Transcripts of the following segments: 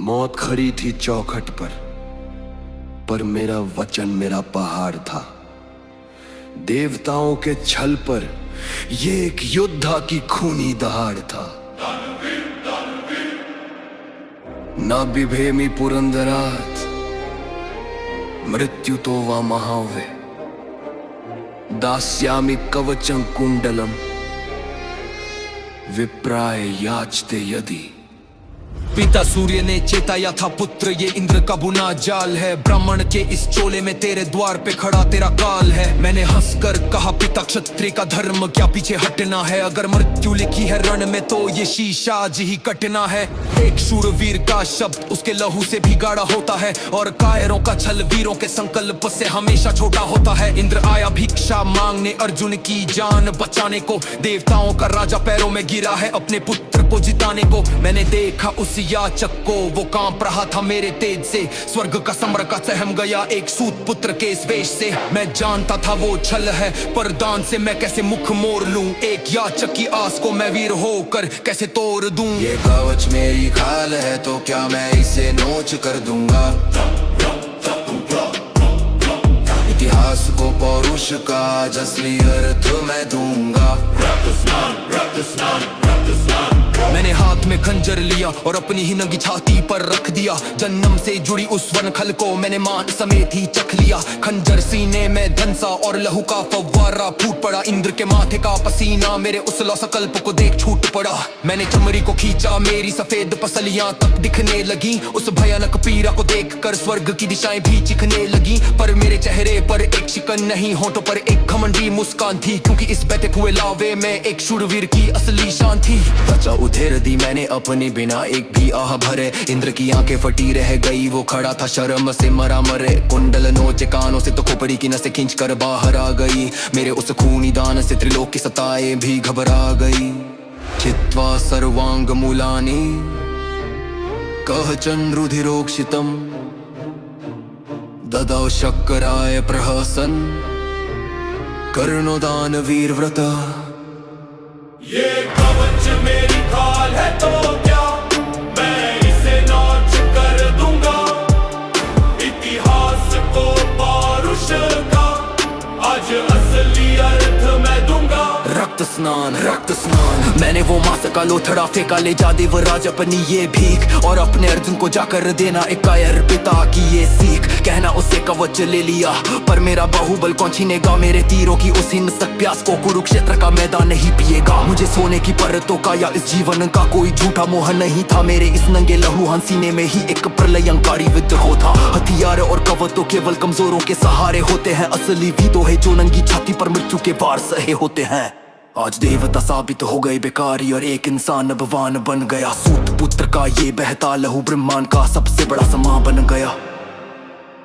मौत खड़ी थी चौखट पर मेरा वचन मेरा पहाड़ था। देवताओं के छल पर ये एक योद्धा की खूनी दहाड़ था। ना बिभेमी पुरंदरात मृत्यु तो वा महावे दास्यामि कवचं कुंडलम विप्राय याचते यदि। पिता सूर्य ने चेताया था पुत्र ये इंद्र का बुना जाल है। ब्राह्मण के इस चोले में तेरे द्वार पे खड़ा तेरा काल है। मैंने हंसकर कहा पिता क्षत्रिय का धर्म क्या पीछे हटना है। अगर मृत्यु लिखी है रण में तो ये शीशा आज ही कटना है। एक शूरवीर का शब्द उसके लहू से भी गाढ़ा होता है और कायरों का छल वीरों के संकल्प से हमेशा छोटा होता है। इंद्र आया भिक्षा मांगने अर्जुन की जान बचाने को। देवताओं का राजा पैरों में गिरा है अपने पुत्र को जिताने को। मैंने देखा उस याचक को वो कांप रहा था मेरे तेज से। स्वर्ग का सम्राट सहम गया एक सूत पुत्र के इस वेश से। मैं जानता था वो छल है पर दान से मैं कैसे मुख मोड़ लूं। एक याचक की आस को मैं वीर होकर कैसे तोड़ दूं। ये कवच मेरी खाल है तो क्या मैं इसे नोच कर दूंगा। इतिहास को पौरुष का असली अर्थ मैं दूंगा। मैंने हाथ में खंजर लिया और अपनी ही नंगी छाती पर रख दिया। जन्म से जुड़ी उस वनखल को मैंने मान समेत ही चख लिया। खंजर सीने में धंसा और लहू का फव्वारा फूट पड़ा। इंद्र के माथे का पसीना मेरे उस लौसकल्प को देख छूट पड़ा। मैंने चमड़ी को खींचा मेरी सफेद पसलियां तक दिखने लगी। उस भयानक पीड़ा को देखकर स्वर्ग की दिशाएं भी चिखने लगी। पर मेरे चेहरे पर एक शिकन नहीं होठों पर एक घमंडी मुस्कान थी। क्योंकि इस बहते हुए लावे में एक शूरवीर की असली शान थी। बचा उधेर दी मैंने अपनी बिना एक भी आह भरे। इंद्र की आंखें फटी रह गई वो खड़ा था शर्म से मरा मरे। कुंडल नोचे कानों से तो खोपड़ी की नसें खींच कर बाहर आ गई। मेरे उस खूनी दान से त्रिलोक की सताएं भी घबरा गई। चित्वा सर्वांग मूलानि कहचन रुधिरोक्षितम ददौ शक्कराय प्रहसन कर्णोदान वीर व्रत। ये कवच मेरी खाल है तो क्या मैं इसे नोच कर दूंगा। इतिहास को पौरुष का आज असली अर्थ मैं दूंगा। रक्त स्नान मैंने वो मांस का लोथड़ा फेंका। ले जा देवराज अपनी ये भीख और अपने अर्जुन को जाकर देना एक कायर पिता की ये सीख। कहना उससे कवच ले लिया पर मेरा बाहुबल कौन छीनेगा। मेरे तीरों की उस हिंसक प्यास को कुरुक्षेत्र का मैदान नहीं पिएगा। मुझे सोने की परतों का या इस जीवन का कोई झूठा मोह नहीं था। मेरे इस नंगे लहू हंसीने में ही एक प्रलयंकारी विद्रोह था। हथियार और कवच तो केवल कमजोरों के सहारे होते हैं। असली वीर तो है जो नंगी छाती पर मृत्यु के वार सहे होते हैं। आज देवता साबित हो गए बेकारी और एक इंसान भगवान बन गया। सूत पुत्र का ये बहता लहू ब्रह्मांड का सबसे बड़ा समा बन गया।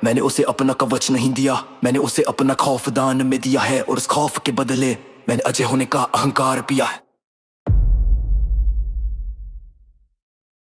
मैंने उसे अपना कवच नहीं दिया, मैंने उसे अपना खौफ दान में दिया है। और उस खौफ के बदले मैंने अजय होने का अहंकार पिया है।